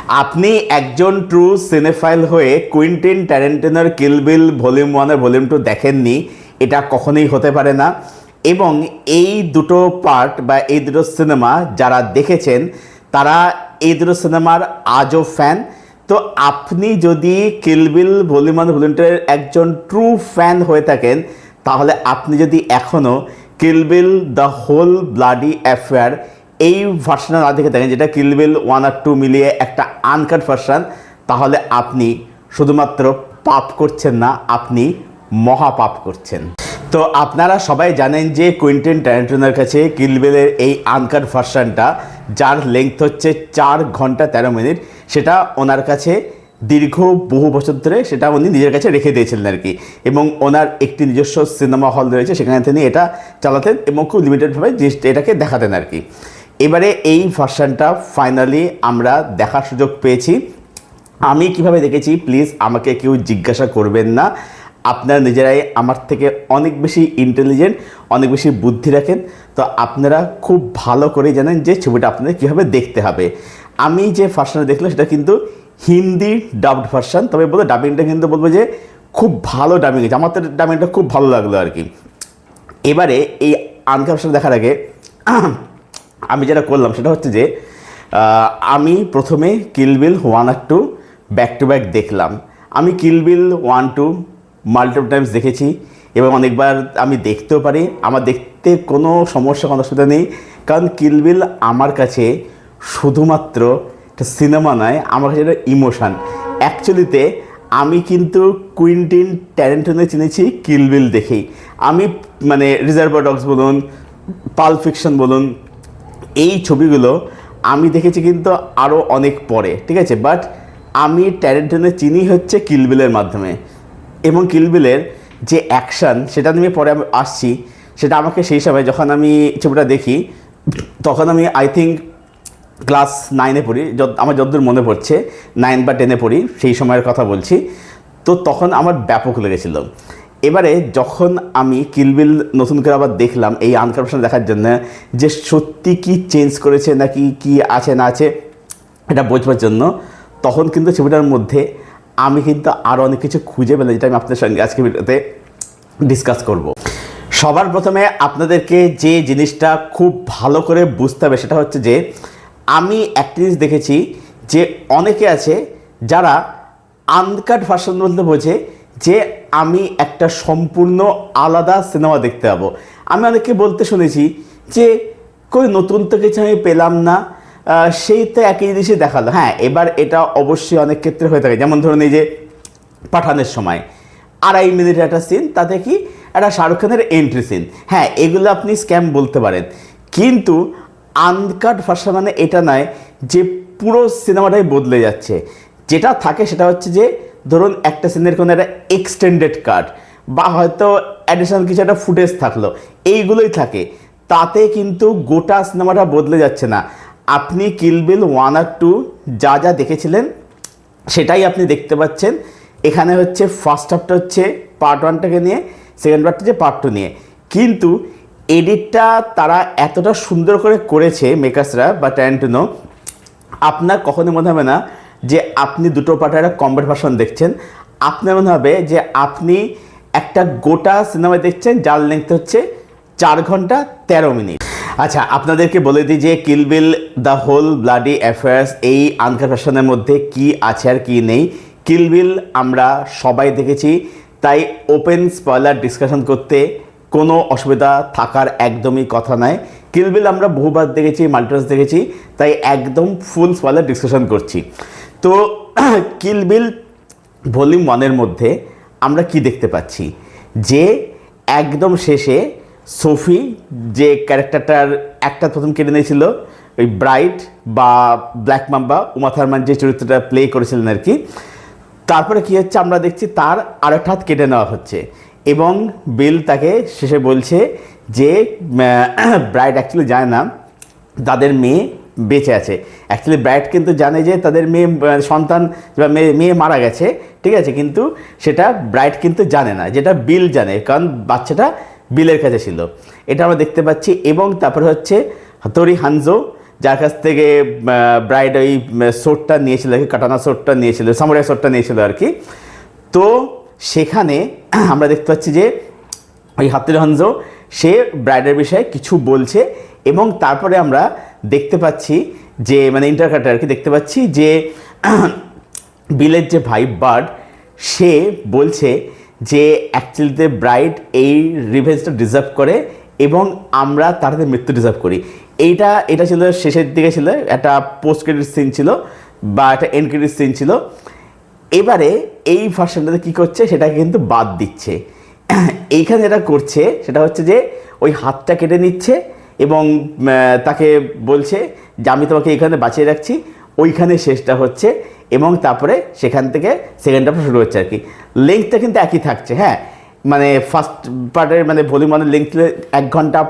আপনি একজন ট্রু সিনেফাইল হয়ে কুইন্টিন ট্যারেন্টিনোর কিল বিল ভলিউম 1 আর ভলিউম 2 দেখেননি, এটা কখনোই হতে পারে না। এবং এই দুটো পার্ট বা এই দুটো সিনেমা যারা দেখেছেন তারা এই দুটো সিনেমার আজও ফ্যান। তো আপনি যদি কিল বিল ভলিউম 1 ভলিউম 2 এর একজন ট্রু ফ্যান হয়ে থাকেন, তাহলে আপনি যদি এখনও কিল বিল দ্য হোল ব্লাডি অ্যাফেয়ার এই ভার্সনটা না দেখে থাকেন, যেটা কিল বিল 1 আর 2 মিলিয়ে একটা আনকাট ভার্সন, তাহলে আপনি শুধুমাত্র পাপ করছেন না, আপনি মহাপাপ করছেন। তো আপনারা সবাই জানেন যে কুইন্টিন ট্যারেন্টিনোর কাছে কিল বিলের এই আনকাট ভার্সনটা, যার লেংথ হচ্ছে 4 ঘন্টা 13 মিনিট, সেটা ওনার কাছে দীর্ঘ বহু বছর ধরে সেটা উনি নিজের কাছে রেখে দিয়েছিলেন আর কি। এবং ওনার একটি নিজস্ব সিনেমা হল রয়েছে, সেখানে তিনি এটা চালাতেন এবং খুব লিমিটেডভাবে এটাকে দেখাতেন আর কি। এবারে এই ভার্সনটা ফাইনালি আমরা দেখার সুযোগ পেয়েছি। আমি কিভাবে দেখেছি প্লিজ আমাকে কেউ জিজ্ঞাসা করবেন না, আপনারা নিজেরাই আমার থেকে অনেক বেশি ইন্টেলিজেন্ট, অনেক বেশি বুদ্ধি রাখেন, তো আপনারা খুব ভালো করে জানেন যে ছবিটা আপনাদের কীভাবে দেখতে হবে। আমি যে ভার্সনটা দেখলাম সেটা কিন্তু হিন্দি ডাবড ভার্সন, তবে বলবো ডাবিংটা কিন্তু বলবো যে খুব ভালো ডাবিং হয়েছে, আমার তো ডাবিংটা খুব ভালো লাগলো আর কি। এবারে এই আনকাট ভার্সন দেখার আগে আমি যেটা করলাম সেটা হচ্ছে যে আমি প্রথমে কিল বিল 1 আর 2 ব্যাক টু ব্যাক দেখলাম। আমি কিল বিল 1, 2 মাল্টিপল টাইমস দেখেছি এবং অনেকবার আমি দেখতেও পারি, আমার দেখতে কোনো সমস্যা, কোনো অসুবিধা নেই। কারণ কিল বিল আমার কাছে শুধুমাত্র একটা সিনেমা নয়, আমার কাছে একটা ইমোশান। অ্যাকচুয়ালিতে আমি কিন্তু কুইন্টিন ট্যারেন্টিনো চিনেছি কিল বিল দেখেই। আমি মানে রিজার্ভার ডগস বলুন, পাল্প ফিকশন বলুন, এই ছবিগুলো আমি দেখেছি কিন্তু আরও অনেক পরে, ঠিক আছে। বাট আমি ট্যারেন্টিনো চিনি হচ্ছে কিল বিলের মাধ্যমে, এবং কিল বিলের যে অ্যাকশান সেটা নিয়ে পরে আমি আসছি। সেটা আমাকে সেই সময় যখন আমি ছবিটা দেখি, তখন আমি আই থিঙ্ক ক্লাস 9-এ পড়ি, আমার যতদূর মনে পড়ছে 9 বা 10-এ পড়ি, সেই সময়ের কথা বলছি। তো তখন আমার ব্যাপক লেগেছিল। এবারে যখন আমি কিল বিল নতুন করে আবার দেখলাম এই আনকাট ভার্সন দেখার জন্য, যে সত্যি কি চেঞ্জ করেছে নাকি কি আছে না আছে এটা বোঝবার জন্য, তখন কিন্তু ছবিটার মধ্যে আমি কিন্তু আরও অনেক কিছু খুঁজে পেলাম, যেটা আমি আপনাদের সঙ্গে আজকে ভিডিওতে ডিসকাস করব। সবার প্রথমে আপনাদেরকে যে জিনিসটা খুব ভালো করে বুঝতে হবে সেটা হচ্ছে যে আমি একটা জিনিস দেখেছি যে অনেকে আছে যারা আনকাট ভার্সন বলতে বোঝে যে আমি একটা সম্পূর্ণ আলাদা সিনেমা দেখতে পাবো। আমি অনেকে বলতে শুনেছি যে কই নতুন তো কিছু আমি পেলাম না, সেই তো একই জিনিসই দেখালো। হ্যাঁ, এবার এটা অবশ্যই অনেক ক্ষেত্রে হয়ে থাকে। যেমন ধরুন এই যে পাঠানের সময় 2.5 মিনিটের একটা সিন, তাতে কি একটা শাহরুখ খানের এন্ট্রি সিন, হ্যাঁ এগুলো আপনি স্ক্যাম বলতে পারেন। কিন্তু আনকাট ভার্সন মানে এটা নয় যে পুরো সিনেমাটাই বদলে যাচ্ছে। যেটা থাকে সেটা হচ্ছে যে ধরুন একটা সিনের কোনো একটা এক্সটেন্ডেড কাট বা হয়তো অ্যাডিশনাল কিছু একটা ফুটেজ থাকলো, এইগুলোই থাকে, তাতে কিন্তু গোটা সিনেমাটা বদলে যাচ্ছে না। আপনি কিল বিল 1 আর 2 যা যা দেখেছিলেন সেটাই আপনি দেখতে পাচ্ছেন। এখানে হচ্ছে ফার্স্ট হাফটা হচ্ছে পার্ট 1টাকে নিয়ে, সেকেন্ড পার্টটা হচ্ছে পার্ট 2 নিয়ে। কিন্তু এডিটটা তারা এতটা সুন্দর করে করেছে মেকার্সরা বা ট্যারেন্টিনো, আপনার কখনো মনে হবে না যে আপনি দুটো পার্টের একটা কমপ্লিট ভার্সন দেখছেন। আপনার মনে হবে যে আপনি একটা গোটা সিনেমা দেখছেন যার লেংথ হচ্ছে 4 ঘন্টা 13 মিনিট। আচ্ছা, আপনাদেরকে বলে দিই যে কিল বিল দ্য হোল ব্লাডি অ্যাফেয়ার্স এই আনকাট ভার্সনের মধ্যে কি আছে আর কি নেই। কিল বিল আমরা সবাই দেখেছি, তাই ওপেন স্পয়লার ডিসকাশন করতে কোনো অসুবিধা থাকার একদমই কথা নয়। কিল বিল আমরা বহুবার দেখেছি, মাল্টিভার্স দেখেছি, তাই একদম ফুল স্পয়লার ডিসকাশন করছি। তো কিল বিল ভলিউম 1-এর মধ্যে আমরা কি দেখতে পাচ্ছি যে একদম শেষে সোফি যে ক্যারেক্টারটার একটা প্রথম কেটে নিয়েছিল, ওই ব্রাইট বা ব্ল্যাক মাম্বা উমা থার্মান যে চরিত্রটা প্লে করেছিলেন আর কি, তারপরে কী হচ্ছে আমরা দেখছি তার আরেকটা হাত কেটে নেওয়া হচ্ছে এবং বিল তাকে শেষে বলছে যে ব্রাইট অ্যাকচুয়ালি জানে না তাদের মেয়ে বেঁচে আছে। অ্যাকচুয়ালি ব্রাইট কিন্তু জানে যে তাদের মেয়ে সন্তান বা মেয়ে মারা গেছে, ঠিক আছে, কিন্তু সেটা ব্রাইট কিন্তু জানে না, যেটা বিল জানে, কারণ বাচ্চাটা বিলের কাছে ছিল। এটা আমরা দেখতে পাচ্ছি। এবং তারপরে হচ্ছে হাতোরি হানজো যার কাছ থেকে ব্রাইড ওই সোটটা নিয়েছিল, কাটানা সোটটা নিয়েছিল, সামুরাই সোটটা নিয়েছিল আর কি। তো সেখানে আমরা দেখতে পাচ্ছি যে ওই হাত্তির হানজো সে ব্রাইডের বিষয়ে কিছু বলছে, এবং তারপরে আমরা দেখতে পাচ্ছি যে মানে ইন্টারকাটে আর কি দেখতে পাচ্ছি যে বিলের যে ভাই বার্ড সে বলছে যে অ্যাকচুয়ালিতে ব্রাইড এই রিভেঞ্জটা ডিজার্ভ করে এবং আমরা তার মৃত্যু ডিজার্ভ করি। এটা ছিল শেষের দিকে, ছিল একটা পোস্ট ক্রেডিট সিন ছিল বা একটা এন্ড ক্রেডিট সিন ছিল। এবারে এই ভার্সনটাতে কী করছে সেটাকে কিন্তু বাদ দিচ্ছে। এইখানে যেটা করছে সেটা হচ্ছে যে ওই হাতটা কেটে নিচ্ছে এবং তাকে বলছে যে আমি তোমাকে এইখানে বাঁচিয়ে রাখছি, ওইখানে শেষটা হচ্ছে এবং তারপরে সেখান থেকে সেকেন্ড হাফটা শুরু হচ্ছে আর কি। লেন্থটা কিন্তু একই থাকছে, হ্যাঁ, মানে ফার্স্ট পার্টের মানে ভলিউম 1-এর লেন্থ ছিল 1 ঘন্টা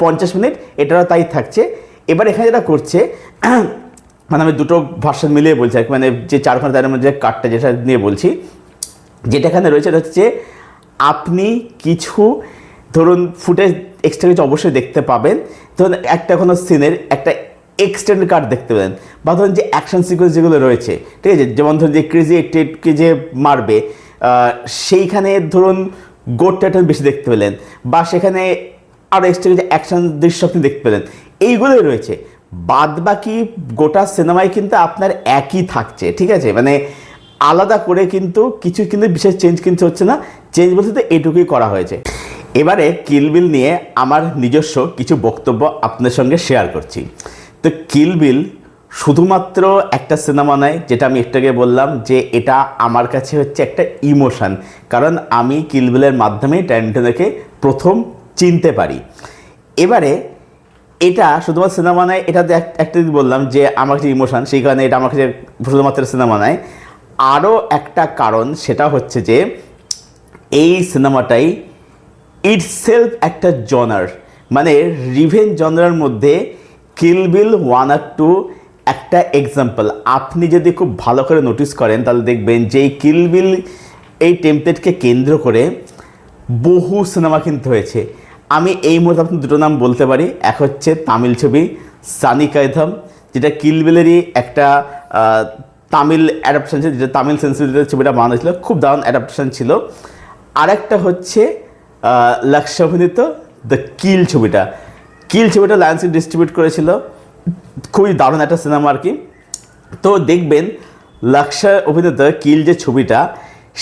50 মিনিট, এটারও তাই থাকছে। এবার এখানে যেটা করছে মানে আমি দুটো ভার্সন মিলিয়ে বলছি আর কি, মানে যে 4 ঘন্টা তার মধ্যে কাটটা যেটা নিয়ে বলছি, যেটা এখানে রয়েছে এটা হচ্ছে আপনি কিছু ধরুন ফুটেজ এক্সট্রা কিছু অবশ্যই দেখতে পাবেন। ধরুন একটা কোনো সিনের একটা এক্সটেন্ড কাট দেখতে পেলেন, বা ধরুন যে অ্যাকশন সিকোয়েন্স যেগুলো রয়েছে, ঠিক আছে, যেমন ধরুন যে ক্রেজি টেটকে যে মারবে সেইখানে ধরুন গোটটা একটু বেশি দেখতে পেলেন, বা সেখানে আরও এক্সট্রা কিছু অ্যাকশন দৃশ্য আপনি দেখতে পেলেন, এইগুলোই রয়েছে। বাদ বাকি গোটা সিনেমায় কিন্তু আপনার একই থাকছে, ঠিক আছে, মানে আলাদা করে কিন্তু কিছু কিন্তু বিশেষ চেঞ্জ কিন্তু হচ্ছে না। চেঞ্জ বলতে তো এটুকুই করা হয়েছে। এবারে কিল বিল নিয়ে আমার নিজস্ব কিছু বক্তব্য আপনাদের সঙ্গে শেয়ার করছি। তো কিল বিল শুধুমাত্র একটা সিনেমা নয়, যেটা আমি একটু আগে বললাম যে এটা আমার কাছে হচ্ছে একটা ইমোশন, কারণ আমি কিল বিলের মাধ্যমে ট্যারেন্টিনোকে প্রথম চিনতে পারি। এবারে এটা শুধুমাত্র সিনেমা নয়, এটাতে একটা বললাম যে আমার কাছে ইমোশন, সেই কারণে এটা আমার কাছে শুধুমাত্র সিনেমা নয়। আরও একটা কারণ সেটা হচ্ছে যে এই সিনেমাটাই ইটসেলফ একটা জনার, মানে রিভেঞ্জ জনারের মধ্যে কিল বিল 1 আর 2 একটা এক্সাম্পল। আপনি যদি খুব ভালো করে নোটিস করেন তাহলে দেখবেন যে এই কিল বিল এই টেমপ্লেটকে কেন্দ্র করে বহু সিনেমা কিন্তু হয়েছে। আমি এই মুহূর্তে আপনি দুটো নাম বলতে পারি। এক হচ্ছে তামিল ছবি সানি কায়থাম, যেটা কিল বিলেরই একটা তামিল অ্যাডাপ্টেশন ছিল, যেটা তামিল সেন্সিবিলিটির ছবিটা বানানো ছিল, খুব দারুণ অ্যাডাপ্টেশন ছিল। আরেকটা হচ্ছে লক্ষ্য অভিনীত দ্য কিল ছবিটা। কিল ছবিটা লায়ন্সগেট ডিস্ট্রিবিউট করেছিল, খুবই দারুণ একটা সিনেমা আর কি। তো দেখবেন লক্ষ্য অভিনীত কিল যে ছবিটা,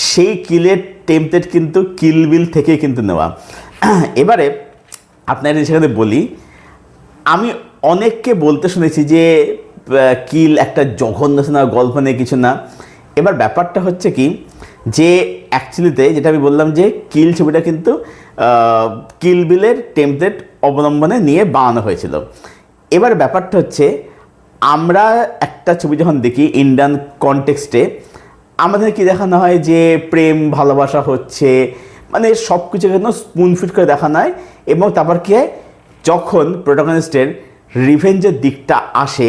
সেই কিলের টেমপ্লেট কিন্তু কিল বিল থেকেই কিন্তু নেওয়া। এবারে আপনাদের সেখানে বলি, আমি অনেককে বলতে শুনেছি যে কিল একটা জঘন্য সিনেমা, গল্প নিয়ে কিছু না। এবার ব্যাপারটা হচ্ছে কি যে অ্যাকচুয়ালিতে যেটা আমি বললাম যে কিল ছবিটা কিন্তু কিল বিলের টেমপ্লেট অবলম্বনে নিয়ে বানানো হয়েছিল। এবার ব্যাপারটা হচ্ছে আমরা একটা ছবি যখন দেখি ইন্ডিয়ান কনটেক্সটে, আমাদের কি দেখানো হয় যে প্রেম ভালোবাসা হচ্ছে, মানে সব কিছু কিন্তু স্পুন ফিট করে দেখানো হয়। এবং তারপর কি হয়, যখন প্রোটাগনিস্টের রিভেঞ্জের দিকটা আসে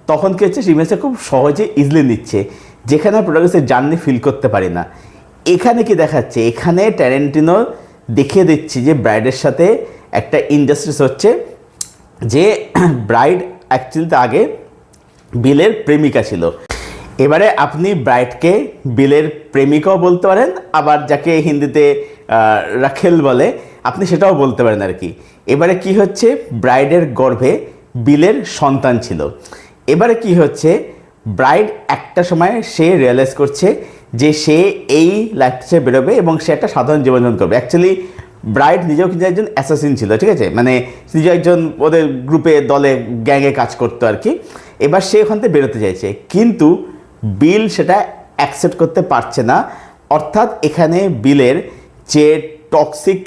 তখন কি হচ্ছে, রিভেঞ্জটা খুব সহজে ইজিলি নিচ্ছে, যেখানে প্রোটাগনিস্টের জার্নি ফিল করতে পারি না। এখানে কি দেখাচ্ছে, এখানে ট্যারেন্টিনো দেখিয়ে দিচ্ছি যে ব্রাইডের সাথে একটা ইনজাস্টিস হচ্ছে, যে ব্রাইড অ্যাকচুয়ালিতে আগে বিলের প্রেমিকা ছিল। এবারে আপনি ব্রাইডকে বিলের প্রেমিকাও বলতে পারেন, আবার যাকে হিন্দিতে রাখেল বলে আপনি সেটাও বলতে পারেন আর কি। এবারে কি হচ্ছে, ব্রাইডের গর্ভে বিলের সন্তান ছিল। এবারে কি হচ্ছে, ব্রাইড একটা সময় সে রিয়েলাইজ করছে যে সে এই লাইফটা সে বেরোবে এবং সে একটা সাধারণ জীবনযাপন করবে। অ্যাকচুয়ালি ব্রাইড নিজেও কিন্তু একজন অ্যাসাসিন ছিল, ঠিক আছে, মানে নিজে একজন ওদের গ্রুপে দলে গ্যাংয়ে কাজ করতো আর কি। এবার সে ওখান থেকে বেরোতে চাইছে, কিন্তু বিল সেটা অ্যাকসেপ্ট করতে পারছে না। অর্থাৎ এখানে বিলের যে টক্সিক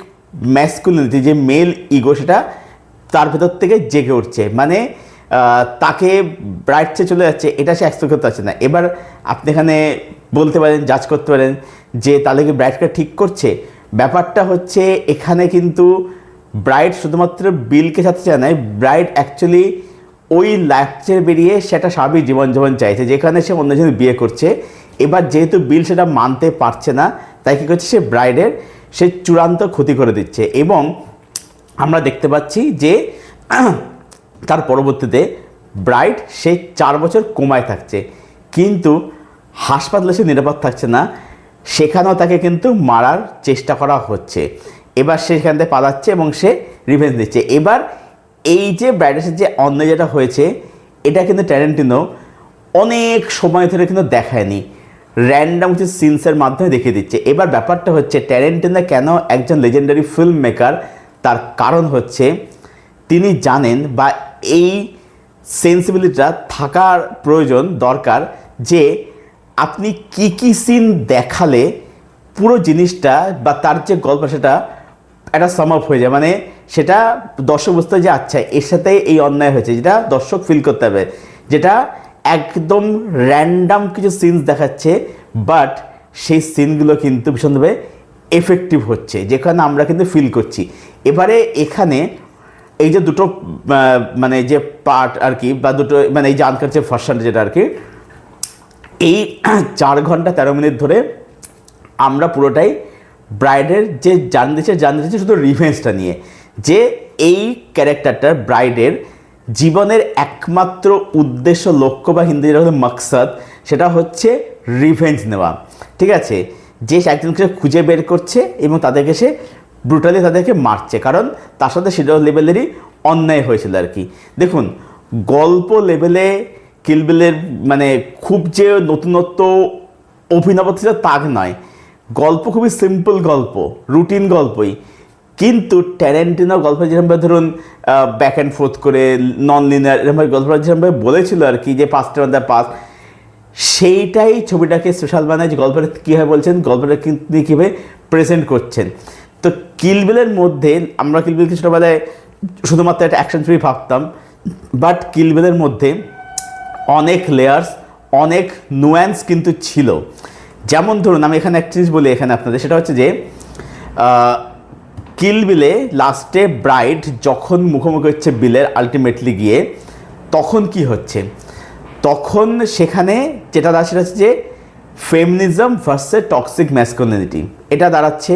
ম্যাসকুলিনিটি, যে মেল ইগো, সেটা তার ভেতর থেকে জেগে উঠছে, মানে তাকে ব্রাইড চেয়ে চলে যাচ্ছে, এটা সে অ্যাকসেপ্ট করতে পারছে না। এবার আপনি এখানে বলতে পারেন, জাজ করতে পারেন যে তাহলে কি ব্রাইডকে ঠিক করছে। ব্যাপারটা হচ্ছে এখানে কিন্তু ব্রাইড শুধুমাত্র বিলকে সাথে চায় না, ব্রাইড অ্যাকচুয়ালি ওই লাইফে বেরিয়ে সেটা স্বাভাবিক জীবনযাপন চাইছে, যেখানে সে অন্যজনের বিয়ে করছে। এবার যেহেতু বিল সেটা মানতে পারছে না, তাই কী করছে, সে ব্রাইডের সে চূড়ান্ত ক্ষতি করে দিচ্ছে। এবং আমরা দেখতে পাচ্ছি যে তার পরবর্তীতে ব্রাইড সে 4 বছর কোমায় থাকছে, কিন্তু হাসপাতালে সে নিরাপদ থাকছে না, সেখানেও তাকে কিন্তু মারার চেষ্টা করা হচ্ছে। এবার সে সেখান থেকে পালাচ্ছে এবং সে রিভেঞ্জ দিচ্ছে। এবার এই যে ব্রাইডের সাথে যে অন্যায় যেটা হয়েছে, এটা কিন্তু ট্যারেন্টিনো অনেক সময় ধরে কিন্তু দেখায়নি, র্যান্ডাম কিছু সিনসের মাধ্যমে দেখিয়ে দিচ্ছে। এবার ব্যাপারটা হচ্ছে ট্যারেন্টিনো কেন একজন লেজেন্ডারি ফিল্ম মেকার, তার কারণ হচ্ছে তিনি জানেন বা এই সেন্সিবিলিটিটা থাকার প্রয়োজন দরকার যে আপনি কি কি সিন দেখালে পুরো জিনিসটা বা তার যে গল্প সেটা একটা সাম আপ হয়ে যায়, মানে সেটা দর্শক বুঝতে যে আচ্ছা এর সাথে এই অন্যায় হয়েছে, যেটা দর্শক ফিল করতে হবে। যেটা একদম র্যান্ডাম কিছু সিনস দেখাচ্ছে, বাট সেই সিনগুলো কিন্তু ভীষণভাবে এফেক্টিভ হচ্ছে, যেখানে আমরা কিন্তু ফিল করছি। এবারে এখানে এই যে দুটো মানে যে পার্ট আর কি, বা দুটো মানে এই যে আনকনসিয়াস ভার্সন যেটা আর কি, এই 4 ঘন্টা 13 মিনিট ধরে আমরা পুরোটাই ব্রাইডের যে জানতে শুধু রিভেঞ্জটা নিয়ে, যে এই ক্যারেক্টারটার ব্রাইডের জীবনের একমাত্র উদ্দেশ্য, লক্ষ্য বা হিন্দি যেটা হলো মাকসাদ, সেটা হচ্ছে রিভেঞ্জ নেওয়া। ঠিক আছে, যে একজনকে খুঁজে বের করছে এবং তাদেরকে সে ব্রুটালি তাদেরকে মারছে, কারণ তার সাথে সেটা লেভেলেরই অন্যায় হয়েছিল আর কি। দেখুন, গল্প লেভেলে কিল বিলের মানে খুব যে নতুনত্ব অভিনবত্ব ছিল তা নয়, গল্প খুবই সিম্পল গল্প, রুটিন গল্পই। কিন্তু ট্যারেন্টিনো গল্প যেরকমভাবে ধরুন ব্যাক অ্যান্ড ফোর্থ করে নন লিনিয়ার এরকমভাবে গল্পটা যেরকমভাবে বলেছিল আর কি, যে পাস্টের মধ্যে পাস, সেইটাই ছবিটাকে স্পেশাল বানায়। যে গল্পটা কীভাবে বলছেন, গল্পটা কিন্তু কীভাবে প্রেজেন্ট করছেন। তো কিল বিলের মধ্যে আমরা কিল বিলকে ছোটোবেলায় শুধুমাত্র একটা অ্যাকশন ছবি ভাবতাম, বাট কিল বিলের মধ্যে অনেক লেয়ার্স, অনেক নুয়ান্স কিন্তু ছিল। যেমন ধরুন আমি এখানে একটা জিনিস বলি এখানে আপনাদের, সেটা হচ্ছে যে কিল বিলে লাস্টে ব্রাইড যখন মুখোমুখি হচ্ছে বিলের আলটিমেটলি গিয়ে, তখন কি হচ্ছে, তখন সেখানে যেটা দাঁড়াচ্ছে সেটা হচ্ছে যে ফেমিনিজম ভার্সেস টক্সিক ম্যাসকুলিনিটি, এটা দাঁড়াচ্ছে।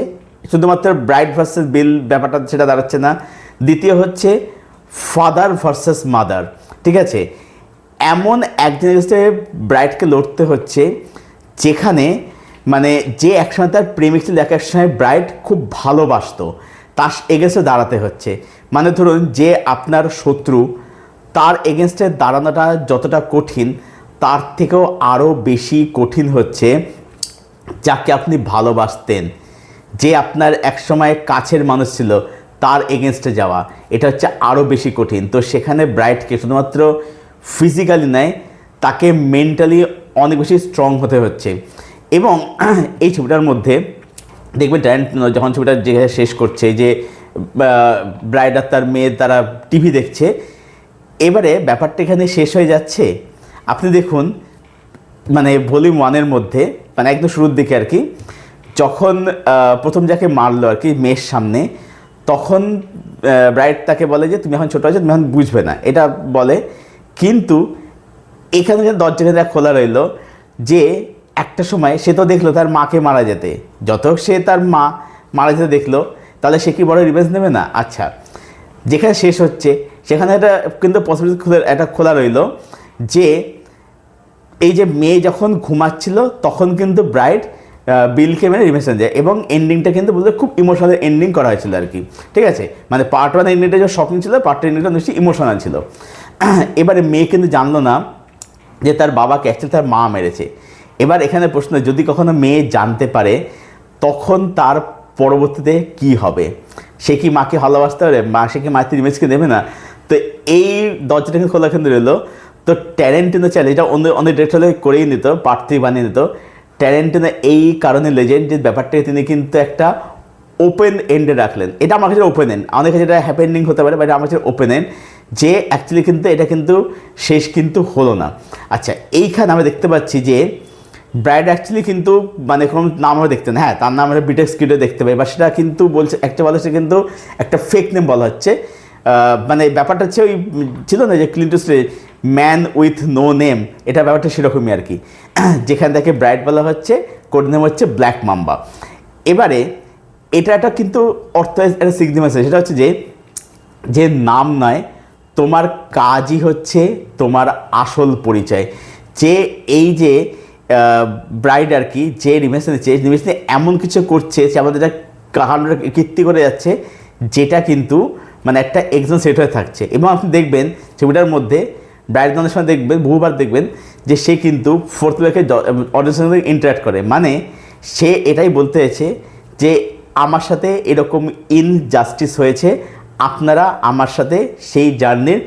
শুধুমাত্র ব্রাইড ভার্সেস বিল ব্যাপারটা সেটা দাঁড়াচ্ছে না। দ্বিতীয় হচ্ছে ফাদার ভার্সেস মাদার। ঠিক আছে, এমন একজনের কাছে ব্রাইডকে লড়তে হচ্ছে যেখানে মানে যে একসময় তার প্রেমিক ছিল, এক সময় ব্রাইড খুব ভালোবাসতো, তার এগেনস্টে দাঁড়াতে হচ্ছে। মানে ধরুন যে আপনার শত্রু, তার এগেনস্টে দাঁড়ানোটা যতটা কঠিন, তার থেকেও আরও বেশি কঠিন হচ্ছে যাকে আপনি ভালোবাসতেন, যে আপনার একসময় কাছের মানুষ ছিল, তার এগেনস্টে যাওয়া, এটা হচ্ছে আরও বেশি কঠিন। তো সেখানে ব্রাইডকে শুধুমাত্র ফিজিক্যালি নয়, তাকে মেন্টালি অনেক বেশি স্ট্রং হতে হচ্ছে। এবং এই ছবিটার মধ্যে দেখবেন ট্যারেন্টিনো যখন ছবিটা যেখানে শেষ করছে, যে ব্রাইড আর তার মেয়ে তারা টিভি দেখছে, এবারে ব্যাপারটা এখানে শেষ হয়ে যাচ্ছে। আপনি দেখুন মানে ভলিউম 1-এর মধ্যে মানে একদম শুরুর দিকে আর কি, যখন প্রথম যাকে মারলো আর কি মেয়ের সামনে, তখন ব্রাইড তাকে বলে যে তুমি এখন ছোটো আছো, তুমি এখন বুঝবে না, এটা বলে। কিন্তু এখানে দরজাটা খোলা রইল, যে একটা সময় সে তো দেখলো তার মাকে মারা যেতে, যত সে তার মা মারা যেতে দেখলো, তাহলে সে কি বড় রিভেঞ্জ নেবে না? আচ্ছা, যেখানে শেষ হচ্ছে সেখানে একটা কিন্তু পসিবিলিটি খোলা রইল, যে এই যে মেয়ে যখন ঘুমাচ্ছিল তখন কিন্তু ব্রাইড বিলকে মেরে রিভেঞ্জ যায়, এবং এন্ডিংটা কিন্তু বলতে খুব ইমোশনাল এন্ডিং করা হয়েছিল আর কি। ঠিক আছে, মানে পার্ট 1 এন্ডিংটা যে শকিং ছিল, পার্ট 2 এন্ডিংটা নিশ্চয়ই ইমোশনাল ছিল। এবারে মেয়ে কিন্তু জানলো না যে তার বাবাকে অ্যাকচুয়ালি তার মা মেরেছে। এবার এখানে প্রশ্ন, যদি কখনো মেয়ে জানতে পারে তখন তার পরবর্তীতে কি হবে? সে কি মাকে ভালোবাসতে পারে? সে কি মায়ের রিভেঞ্জকে দেবে না? তো এই দরজাটা কিন্তু খোলা কিন্তু রইল। তো ট্যারেন্টিনো চাইলে এটা অনেক ডিরেক্টর করেই নিত, পার্ট 3 বানিয়ে নিত। ট্যারেন্টিনো এই কারণে লেজেন্ড, যে ব্যাপারটাকে তিনি কিন্তু একটা ওপেন এন্ডে রাখলেন। এটা আমার কাছে ওপেন এন্ড, অনেক কাছে এটা হ্যাপি এন্ডিং হতে পারে, বাট আমার কাছে ওপেন এন্ড, যে অ্যাকচুয়ালি কিন্তু এটা কিন্তু শেষ কিন্তু হলো না। আচ্ছা, এইখানে আমরা দেখতে পাচ্ছি যে ব্রাইড অ্যাকচুয়ালি কিন্তু মানে কোনো নাম আমরা দেখতে না, হ্যাঁ তার নাম আমরা বিটেক্স কিডে দেখতে পাই, বা সেটা কিন্তু বলছে একটা বলা হচ্ছে কিন্তু একটা ফেক নেম বলা হচ্ছে। মানে ব্যাপারটা হচ্ছে ওই ছিল না যে ক্লিন্টুসে ম্যান উইথ নো নেম, এটা ব্যাপারটা সেরকমই আর কি, যেখান থেকে ব্রাইড বলা হচ্ছে, কোড নেম হচ্ছে ব্ল্যাক মাম্বা। এবারে এটা একটা কিন্তু অর্থ একটা সিগনিফিকেন্স, সেটা হচ্ছে যে নাম নয় তোমার কাজই হচ্ছে তোমার আসল পরিচয়। যে এই যে ব্রাইড আর কি, যে রিভেন্স নিয়ে এমন কিছু করছে, সে আমাদের একটা কাহানিটা কীর্তি করে যাচ্ছে, যেটা কিন্তু মানে একটা এক্সাম সেট হয়ে থাকছে। এবং আপনি দেখবেন ছবিটার মধ্যে ব্রাইড গানের সময় দেখবেন, বহুবার দেখবেন যে সে কিন্তু ফোর্থ ওয়েকে অডিয়েন্সের সঙ্গে ইন্টারাক্ট করে। মানে সে এটাই বলতে হয়েছে যে আমার সাথে এরকম ইনজাস্টিস হয়েছে, আপনারা আমার সাথে সেই জার্নির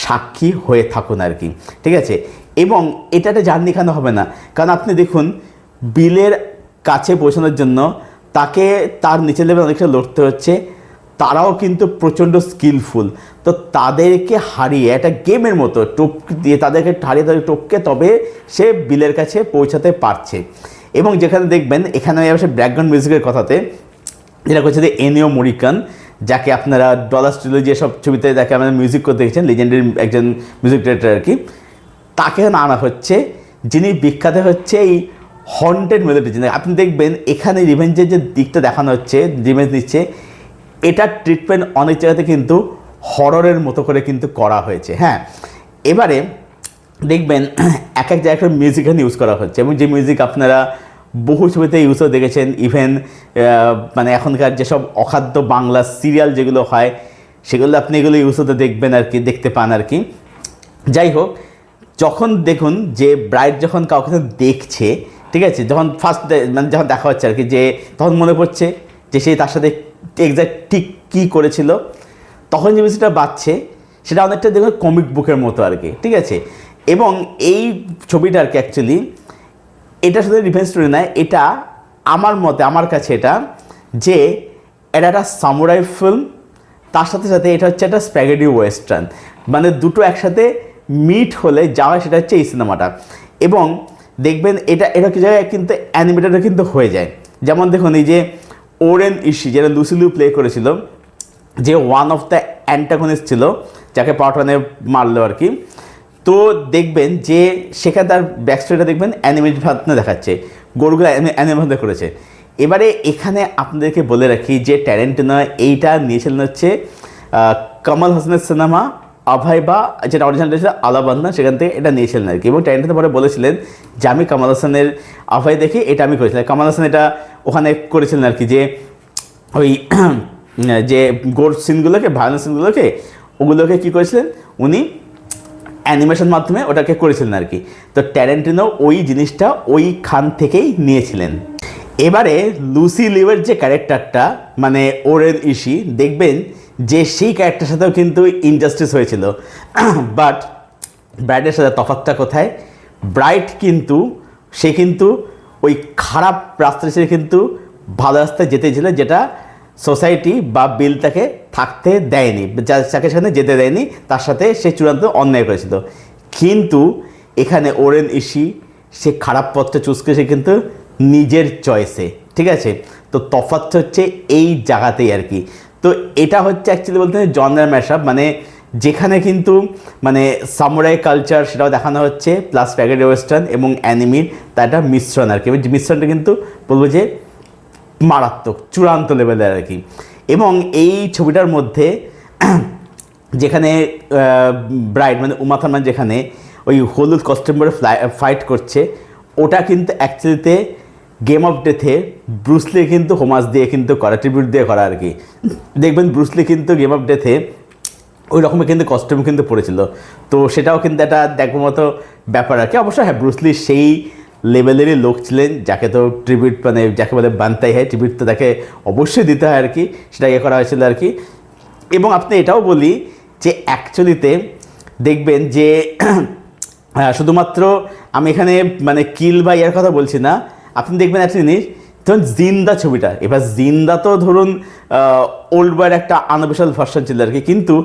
সাক্ষী হয়ে থাকুন আর কি, ঠিক আছে। এবং এটা একটা জার্নি কেন হবে না, কারণ আপনি দেখুন বিলের কাছে পৌঁছানোর জন্য তাকে তার নিচের লেভেলে অনেকটা লড়তে হচ্ছে, তারাও কিন্তু প্রচণ্ড স্কিলফুল। তো তাদেরকে হারিয়ে একটা গেমের মতো দিয়ে তাদেরকে টপকে তবে সে বিলের কাছে পৌঁছাতে পারছে। এবং যেখানে দেখবেন এখানে সে ব্যাকগ্রাউন্ড মিউজিকের কথাতে যেটা করছে যে এনিও মরিকান, যাকে আপনারা ডলার ট্রিলজি সব ছবিতে যাকে আপনারা মিউজিক করতে দেখেছেন, লিজেন্ডারি একজন মিউজিক ডিরেক্টর আর কি, তাকে আনা হচ্ছে, যিনি বিখ্যাত হচ্ছে এই হন্টেড মেলোডির জন্য। আপনি দেখবেন এখানে রিভেঞ্জের যে দিকটা দেখানো হচ্ছে, রিভেঞ্জ নিচ্ছে, এটার ট্রিটমেন্ট অনেক জায়গাতে কিন্তু হররের মতো করে কিন্তু করা হয়েছে। হ্যাঁ, এবারে দেখবেন এক এক জায়গায় মিউজিক এখানে ইউজ করা হচ্ছে, এবং যে মিউজিক আপনারা বহু ছবিতে ইউজও দেখেছেন। ইভেন মানে এখনকার যেসব অখাদ্য বাংলা সিরিয়াল যেগুলো হয়, সেগুলো আপনি এগুলো ইউজ হতে দেখবেন আর কি, দেখতে পান আর কি। যাই হোক, যখন দেখুন যে ব্রাইড যখন কাউকে দেখছে, ঠিক আছে, যখন ফার্স্ট মানে যখন দেখা হচ্ছে আর কি, যে তখন মনে পড়ছে যে সে তার সাথে এক্স্যাক্ট ঠিক কী করেছিল, তখন যে মিউজিকটা বাজছে সেটা অনেকটা দেখুন কমিক বুকের মতো আর কি, ঠিক আছে। এবং এই ছবিটা আর কি অ্যাকচুয়ালি এটা শুধু রিভেঞ্জ স্টোরি নয়, এটা আমার মতে, আমার কাছে এটা যে এটা একটা সামুরাই ফিল্ম, তার সাথে সাথে এটা হচ্ছে একটা স্প্যাগেটি ওয়েস্টার্ন, মানে দুটো একসাথে মিট হলে যাওয়া, সেটা হচ্ছে এই সিনেমাটা। এবং দেখবেন এটা কি জায়গায় কিন্তু অ্যানিমেটেডও কিন্তু হয়ে যায়। যেমন দেখুন এই যে ওরেন ইশি, যেটা লুসি লিউ প্লে করেছিল, যে ওয়ান অফ দ্য অ্যান্টাগনিস্ট ছিল, যাকে পার্ট ওয়ানে মারলো আর কি। তো দেখবেন যে সেখানে তার ব্যাকস্টোরিটা দেখবেন অ্যানিমেটেড ভাবে দেখাচ্ছে, গরুগুলো অ্যানিমেশন করেছে। এবারে এখানে আপনাদেরকে বলে রাখি যে ট্যারেন্টিনো এইটা নিয়েছিলেন হচ্ছে কমল হাসানের সিনেমা অভয়, বা যেটা অরিজিনাল ছিল আলাবান্না, সেখান থেকে এটা নিয়েছিলেন আর কি। এবং ট্যারেন্টিনো পরে বলেছিলেন যে আমি কমল হাসানের অভয় দেখে এটা আমি করেছিলাম। কমল হাসান এটা ওখানে করেছিলেন আর কি, যে ওই যে গোর সিনগুলোকে, ভায়োলেন্স সিনগুলোকে, ওগুলোকে কী করেছিলেন উনি অ্যানিমেশন মাধ্যমে ওটাকে করেছিলেন আর কি। তো ট্যারেন্টিনো ওই জিনিসটা ওইখান থেকেই নিয়েছিলেন। এবারে লুসি লিউয়ের যে ক্যারেক্টারটা মানে ওরেন ইশি, দেখবেন যে সেই ক্যারেক্টারের সাথেও কিন্তু ইনজাস্টিস হয়েছিল। বাট ব্রাইডের সাথে তফাৎটা কোথায়, ব্রাইড কিন্তু সে কিন্তু ওই খারাপ রাস্তায় সে কিন্তু ভালো রাস্তায় যেতেছিল, যেটা সোসাইটি বা বিল তাকে থাকতে দেয়নি, যাকে সেখানে যেতে দেয়নি, তার সাথে সে চূড়ান্ত অন্যায় করেছিল। কিন্তু এখানে ওরেন ইশি সে খারাপ পথটা চুজ করেছে কিন্তু নিজের চয়েসে, ঠিক আছে। তো তফাৎ হচ্ছে এই জায়গাতেই আর কি। তো এটা হচ্ছে অ্যাকচুয়ালি বলতে জনরার ম্যাশআপ, মানে যেখানে কিন্তু মানে সামুরাই কালচার সেটাও দেখানো হচ্ছে, প্লাস স্প্যাগেটি ওয়েস্টার্ন এবং অ্যানিমির তার একটা মিশ্রণ আর কি। মিশ্রণটা কিন্তু বলবো যে মারাত্মক, চূড়ান্ত লেভেলের আর কি। এবং এই ছবিটার মধ্যে যেখানে ব্রাইড মানে উমা থারমান যেখানে ওই হলুদ কস্টিউম পরে ফাইট করছে, ওটা কিন্তু অ্যাকচুয়ালিতে গেম অফ ডেথে ব্রুসলি কিন্তু হোমাস দিয়ে কিন্তু করা, ট্রিবিউট দিয়ে করা আর কি। দেখবেন ব্রুসলি কিন্তু গেম অফ ডেথে ওই রকমের কিন্তু কস্টিউম কিন্তু পড়েছিল। তো সেটাও কিন্তু একটা দেখবার মতো ব্যাপার আর কি। অবশ্য হ্যাঁ, ব্রুসলি সেই লেভেলেরই লোক ছিলেন, যাকে তো ট্রিবিউট মানে যাকে বলে বানতেই হয়, ট্রিবিউট তো তাকে অবশ্যই দিতে হয় আর কি, সেটা ইয়ে করা হয়েছিল আর কি। এবং আপনি এটাও বলি যে অ্যাকচুয়ালিতে দেখবেন যে শুধুমাত্র আমি এখানে মানে কিল বা ইয়ার কথা বলছি না, আপনি দেখবেন একটা জিনিস, ধরুন জিন্দা ছবিটা, এবার জিন্দা তো ধরুন ওল্ড বয়ের একটা আনঅফিশিয়াল ভার্সন ছিল আর কি, কিন্তু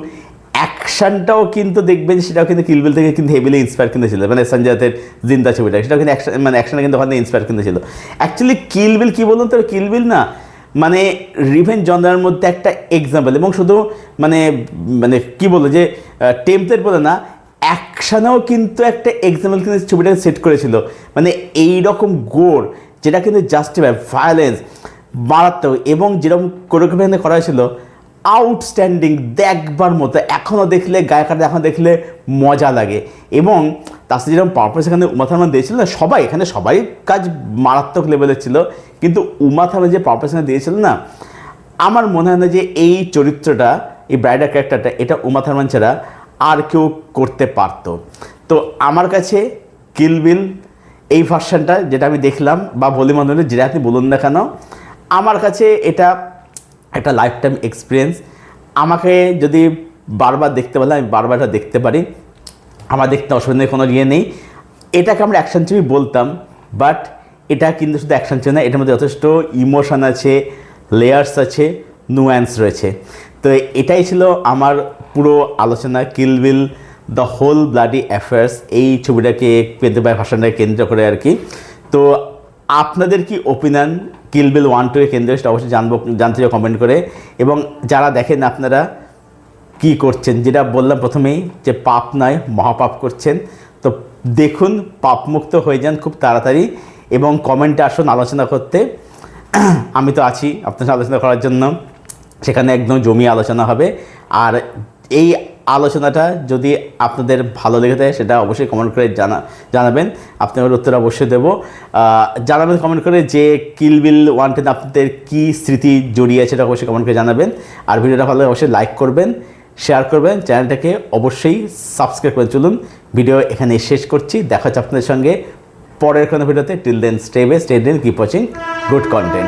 অ্যাকশানটাও কিন্তু দেখবেন সেটাও কিন্তু কিল বিল থেকে কিন্তু হেভিলি ইন্সপায়ার কিন্তু ছিল, মানে সঞ্জয় দত্তের জিন্দা ছবিটা, সেটাও কিন্তু মানে অ্যাকশানে কিন্তু ওখানে ইন্সপায়ার কিন্তু ছিল। অ্যাকচুয়ালি কিল বিল কী বলুন তো, কিল বিল না মানে রিভেঞ্জ জনরার মধ্যে একটা এক্সাম্পল, এবং শুধু মানে মানে কী বলবো যে টেমপ্লেট বলে না, অ্যাকশানেও কিন্তু একটা এক্সাম্পল কিন্তু ছবিটাকে সেট করেছিল। মানে এইরকম গোর যেটা কিন্তু জাস্টিফাই, ভায়োলেন্স মারাত্মক, এবং যেরকম কোরিওগ্রাফি করা হয়েছিল আউটস্ট্যান্ডিং, দেখবার মতো, এখনও দেখলে গায়িকাটা এখন দেখলে মজা লাগে। এবং তার সাথে যেরকম পারফরমেন্স এখানে উমা থারমান দিয়েছিল না, সবাই এখানে সবাই কাজ মারাত্মক লেভেলের ছিল, কিন্তু উমা থারমান যে পারফরমেন্স এখানে দিয়েছিল না, আমার মনে হয় না যে এই চরিত্রটা, এই ব্রাইডার ক্যারেক্টারটা, এটা উমা থারমান ছাড়া আর কেউ করতে পারতো। তো আমার কাছে কিল বিল এই ভার্সানটা যেটা আমি দেখলাম, বা ভলিউম 1 যেটা আপনি বলুন না কেন, আমার কাছে এটা একটা লাইফ টাইম এক্সপিরিয়েন্স। আমাকে যদি বারবার দেখতে বলে আমি বারবার এটা দেখতে পারি, আমার দেখতে অসুবিধার কোনো ইয়ে নেই। এটাকে আমরা অ্যাকশন ছবি বলতাম, বাট এটা কিন্তু শুধু অ্যাকশন ছবি না, এটার মধ্যে যথেষ্ট ইমোশন আছে, লেয়ার্স আছে, নুয়ান্স রয়েছে। তো এটাই ছিল আমার পুরো আলোচনা, কিল বিল দ্য হোল ব্লাডি অ্যাফেয়ার্স, এই ছবিটাকে পেতে পায় ভাষণটাকে কেন্দ্র করে আর কি। তো আপনাদের কি ওপিনিয়ন কিল বিল 1-2 এর কেন্দ্র, সেটা অবশ্যই জানতে চাই কমেন্ট করে। এবং যারা দেখেন আপনারা কি করছেন, যেটা বললাম প্রথমেই যে পাপ নয় মহাপাপ করছেন, তো দেখুন পাপমুক্ত হয়ে যান খুব তাড়াতাড়ি, এবং কমেন্টে আসুন আলোচনা করতে। আমি তো আছি আপনার সাথে আলোচনা করার জন্য, সেখানে একদম জমিয়ে আলোচনা হবে। আর এই আলোচনাটা যদি আপনাদের ভালো লেগে থাকে সেটা অবশ্যই কমেন্ট করে জানাবেন, আপনাদের উত্তর অবশ্যই দেবো। জানাবেন কমেন্ট করে যে কিল বিল 1-10 আপনাদের কী স্মৃতি জড়িয়ে আছে, সেটা অবশ্যই কমেন্ট করে জানাবেন। আর ভিডিওটা ভালো অবশ্যই লাইক করবেন, শেয়ার করবেন, চ্যানেলটাকে অবশ্যই সাবস্ক্রাইব করে চলুন। ভিডিও এখানে শেষ করছি, দেখা হচ্ছে আপনাদের সঙ্গে পরের কোনো ভিডিওতে। Till then stay best, stay then, keep watching good content.